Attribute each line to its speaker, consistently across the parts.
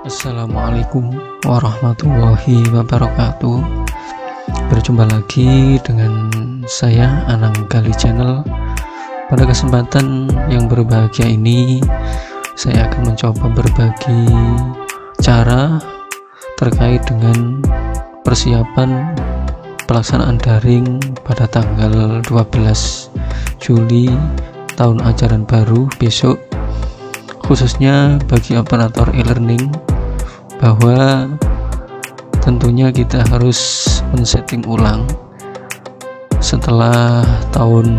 Speaker 1: Assalamualaikum warahmatullahi wabarakatuh. Berjumpa lagi dengan saya Anang Gali Channel. Pada kesempatan yang berbahagia ini, saya akan mencoba berbagi cara terkait dengan persiapan pelaksanaan daring pada tanggal 12 Juli tahun ajaran baru besok, khususnya bagi operator e-learning, bahwa tentunya kita harus men-setting ulang setelah tahun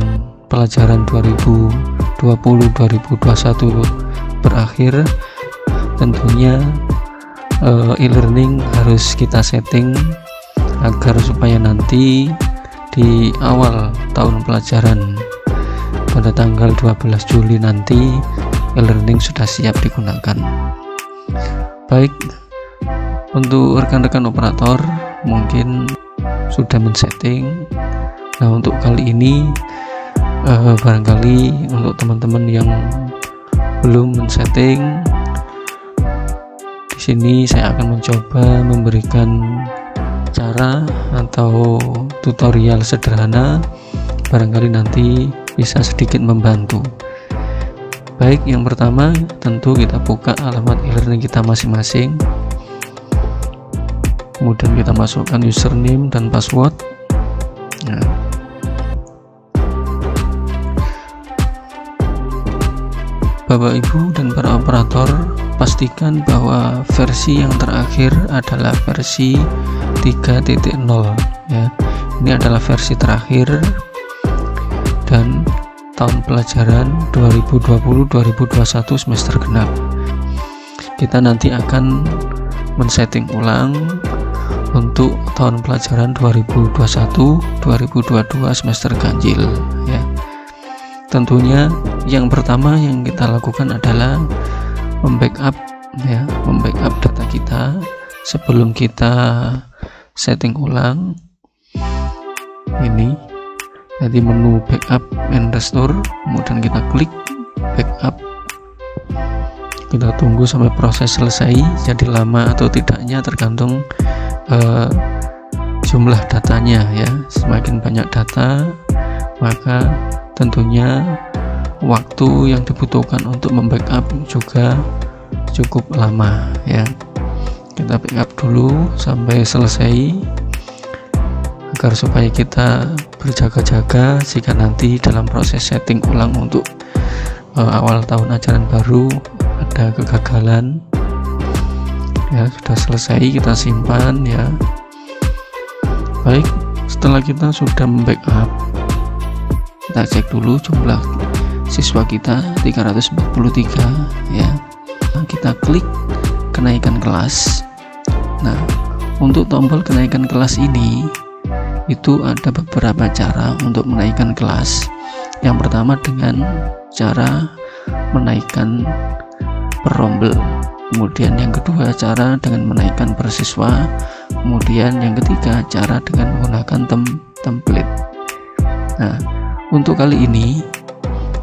Speaker 1: pelajaran 2020-2021 berakhir. Tentunya e-learning harus kita setting agar supaya nanti di awal tahun pelajaran pada tanggal 12 Juli nanti e-learning sudah siap digunakan. Baik, untuk rekan-rekan operator mungkin sudah men-setting. Nah, untuk kali ini barangkali untuk teman-teman yang belum men-setting, di sini saya akan mencoba memberikan cara atau tutorial sederhana, barangkali nanti bisa sedikit membantu. Baik, yang pertama tentu kita buka alamat e-learning kita masing-masing, kemudian kita masukkan username dan password. Nah, Bapak Ibu dan para operator, pastikan bahwa versi yang terakhir adalah versi 3.0 ya. Ini adalah versi terakhir dan tahun pelajaran 2020-2021 semester genap. Kita nanti akan men-setting ulang untuk tahun pelajaran 2021-2022 semester ganjil ya. Tentunya yang pertama yang kita lakukan adalah membackup ya, membackup data kita sebelum kita setting ulang. Ini jadi menu backup and restore, kemudian kita klik backup. Kita tunggu sampai proses selesai. Jadi lama atau tidaknya tergantung jumlah datanya ya. Semakin banyak data, maka tentunya waktu yang dibutuhkan untuk membackup juga cukup lama ya. Kita backup dulu sampai selesai agar supaya kita berjaga-jaga jika nanti dalam proses setting ulang untuk awal tahun ajaran baru ada kegagalan ya. Sudah selesai, kita simpan ya. Baik, setelah kita sudah membackup, kita cek dulu jumlah siswa kita 343 ya. Nah, kita klik kenaikan kelas. Nah, untuk tombol kenaikan kelas ini itu ada beberapa cara untuk menaikkan kelas. Yang pertama dengan cara menaikkan per rombel, kemudian yang kedua cara dengan menaikkan per siswa, kemudian yang ketiga cara dengan menggunakan template. Nah, untuk kali ini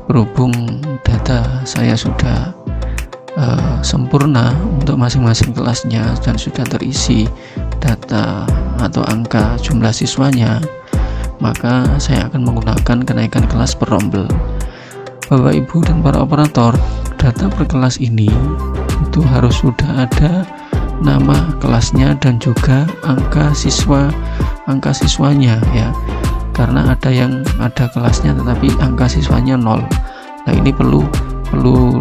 Speaker 1: berhubung data saya sudah sempurna untuk masing-masing kelasnya dan sudah terisi data atau angka jumlah siswanya, maka saya akan menggunakan kenaikan kelas per rombel. Bapak Ibu dan para operator, data per kelas ini itu harus sudah ada nama kelasnya dan juga angka siswanya ya. Karena ada yang ada kelasnya tetapi angka siswanya 0. Nah, ini perlu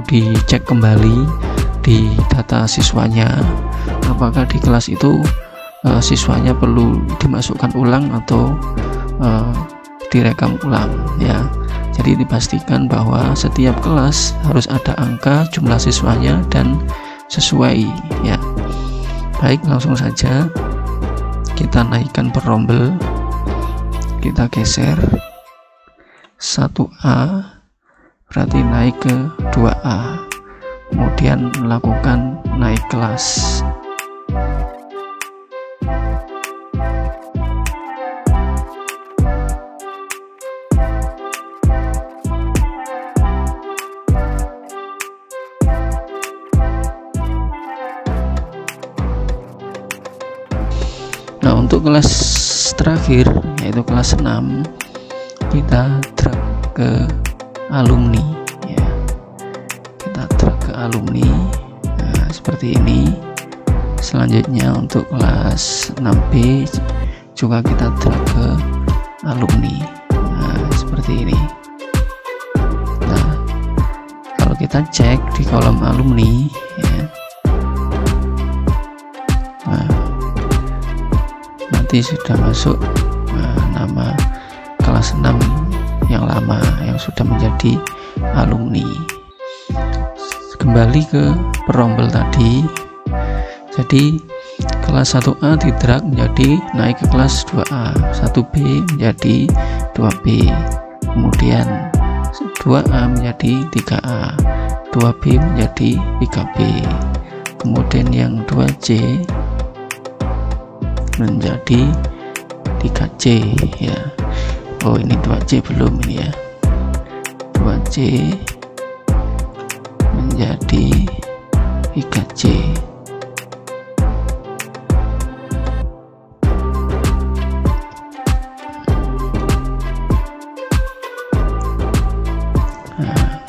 Speaker 1: dicek kembali di data siswanya, apakah di kelas itu siswanya perlu dimasukkan ulang atau direkam ulang ya. Jadi dipastikan bahwa setiap kelas harus ada angka jumlah siswanya dan sesuai ya. Baik, langsung saja kita naikkan per rombel. Kita geser 1A berarti naik ke 2A, kemudian melakukan naik kelas. untuk kelas terakhir yaitu kelas 6 kita drag ke alumni ya, kita drag ke alumni. Nah, seperti ini. Selanjutnya untuk kelas 6B juga kita drag ke alumni. Nah, seperti ini. Nah, kalau kita cek di kolom alumni ya, nah, nanti sudah masuk nama kelas 6 yang lama yang sudah menjadi alumni. Kembali ke perombel tadi, jadi kelas 1A didrag menjadi naik ke kelas 2A, 1B menjadi 2B, kemudian 2A menjadi 3A, 2B menjadi 3B, kemudian yang 2C menjadi 3C ya. Oh, ini 2C belum ini ya. 2C menjadi 3C. Nah,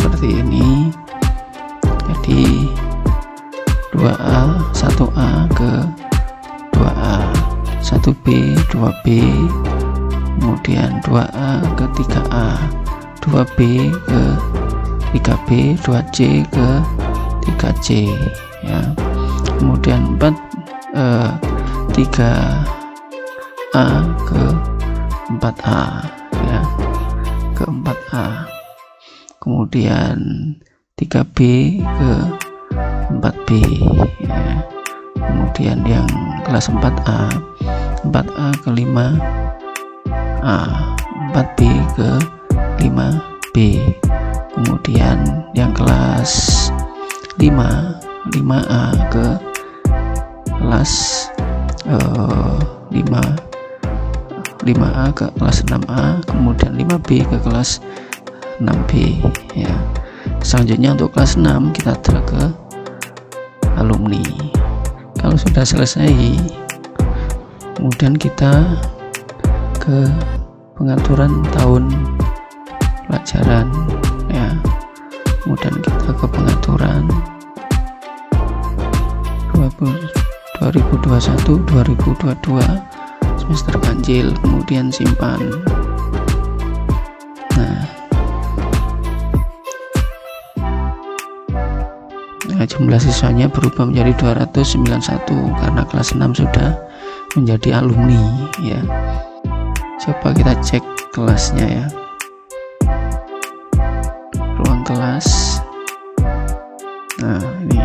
Speaker 1: seperti ini. Jadi 2A 1A ke 2A, 1B 2B, kemudian 2A ke 3A, 2B ke 3B, 2C ke 3C ya. Kemudian 3A ke 4A ya, ke 4A. Kemudian 3B ke 4B ya. Kemudian yang kelas 4A ke 5A, 4B ke 5B. Kemudian yang kelas 5A ke kelas 5A ke kelas 6A, kemudian 5B ke kelas 6B ya. Selanjutnya untuk kelas 6 kita drag ke alumni. Kalau sudah selesai, kemudian kita ke pengaturan tahun pelajaran ya. Kemudian kita ke pengaturan 2021-2022 semester ganjil, kemudian simpan. Nah, jumlah siswanya berubah menjadi 291 karena kelas 6 sudah menjadi alumni ya. Coba kita cek kelasnya ya. Ruang kelas. Nah, ini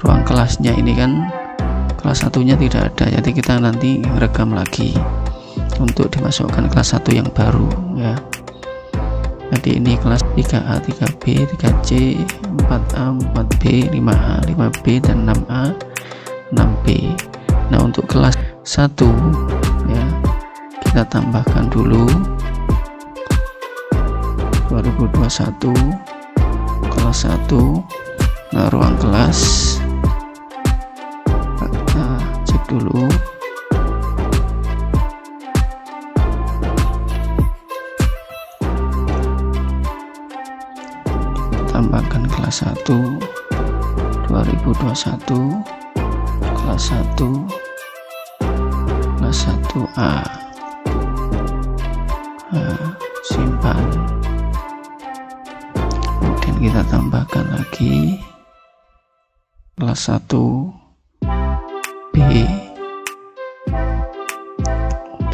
Speaker 1: ruang kelasnya ini kan kelas 1-nya tidak ada, jadi kita nanti rekam lagi untuk dimasukkan kelas 1 yang baru ya. Jadi ini kelas 3A, 3B, 3C, 4A, 4B, 5A, 5B, dan 6A, 6B. Nah, untuk kelas 1 ya, kita tambahkan dulu 2021 kelas 1. Nah, ruang kelas kita cek dulu. Tambahkan kelas 1 2021 kelas 1 kelas 1A. Nah, simpan. Kemudian kita tambahkan lagi kelas 1B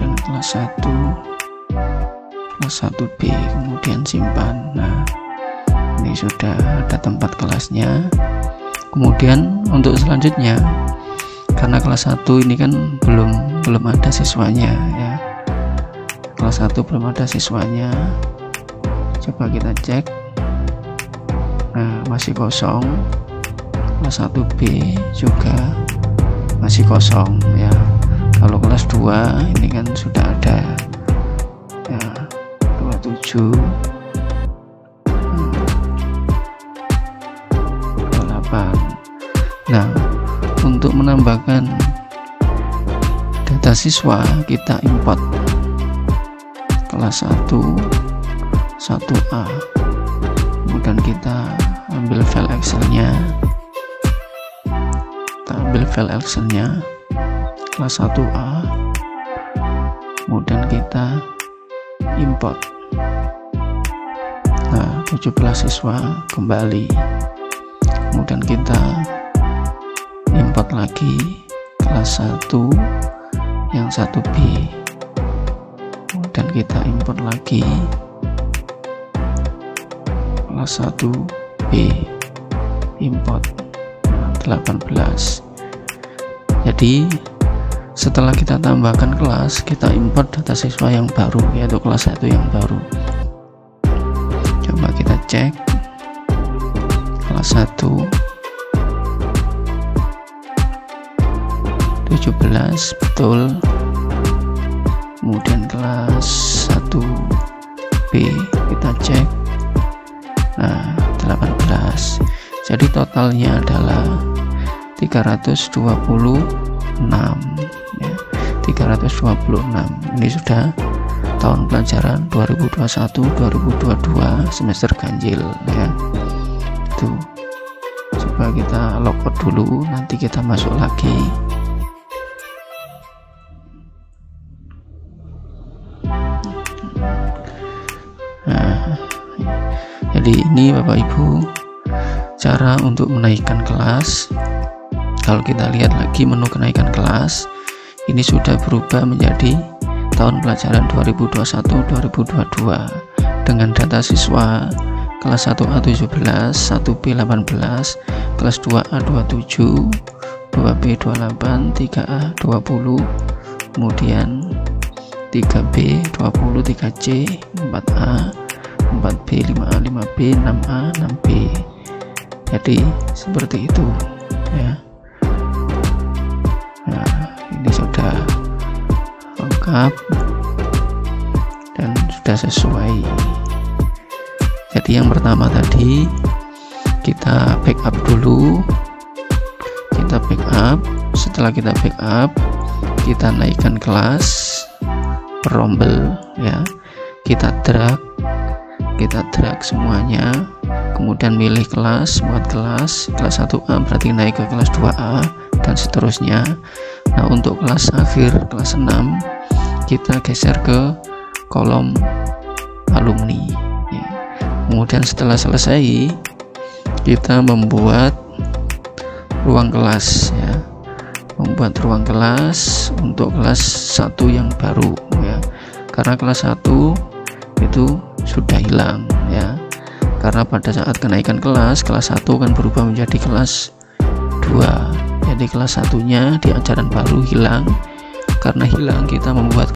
Speaker 1: dan kelas 1B, kemudian simpan. Nah, ini sudah ada tempat kelasnya. Kemudian untuk selanjutnya, karena kelas 1 ini kan belum ada siswanya ya, kelas 1 belum ada siswanya. Coba kita cek. Nah, masih kosong. Kelas 1B juga masih kosong ya. Kalau kelas 2 ini kan sudah ada ya, 27 28. Nah, untuk menambahkan data siswa, kita import kelas 1 1A, kemudian kita ambil file Excelnya, kelas 1A, kemudian kita import. Nah, 17 siswa kembali, kemudian kita import lagi kelas 1 yang 1B, kemudian kita import lagi kelas 1B, import 18. Jadi setelah kita tambahkan kelas, kita import data siswa yang baru, yaitu kelas 1 yang baru. Coba kita cek kelas 1 17 betul, kemudian kelas 1B kita cek, nah 18. Jadi totalnya adalah 326 ya, 326. Ini sudah tahun pelajaran 2021-2022 semester ganjil ya. Itu coba kita logout dulu, nanti kita masuk lagi. Nah, jadi ini Bapak Ibu cara untuk menaikkan kelas. Kalau kita lihat lagi menu kenaikan kelas, ini sudah berubah menjadi tahun pelajaran 2021-2022 dengan data siswa kelas 1A 17, 1B 18, kelas 2A 27, 2B 28, 3A 20, kemudian 3B 20, 3C 4A, 4B 5A, 5B, 6A, 6B. Jadi seperti itu ya. Nah, ini sudah lengkap dan sudah sesuai. Jadi yang pertama tadi kita backup dulu, setelah kita backup kita naikkan kelas per rombel ya, kita drag semuanya, kemudian milih kelas, buat kelas 1A berarti naik ke kelas 2A dan seterusnya. Nah, untuk kelas akhir kelas 6 kita geser ke kolom alumni ya. Kemudian setelah selesai kita membuat ruang kelas ya, membuat ruang kelas untuk kelas 1 yang baru ya, karena kelas 1 itu sudah hilang ya, karena pada saat kenaikan kelas 1 kan berubah menjadi kelas 2. Jadi kelas 1-nya di ajaran baru hilang. Karena hilang, kita membuat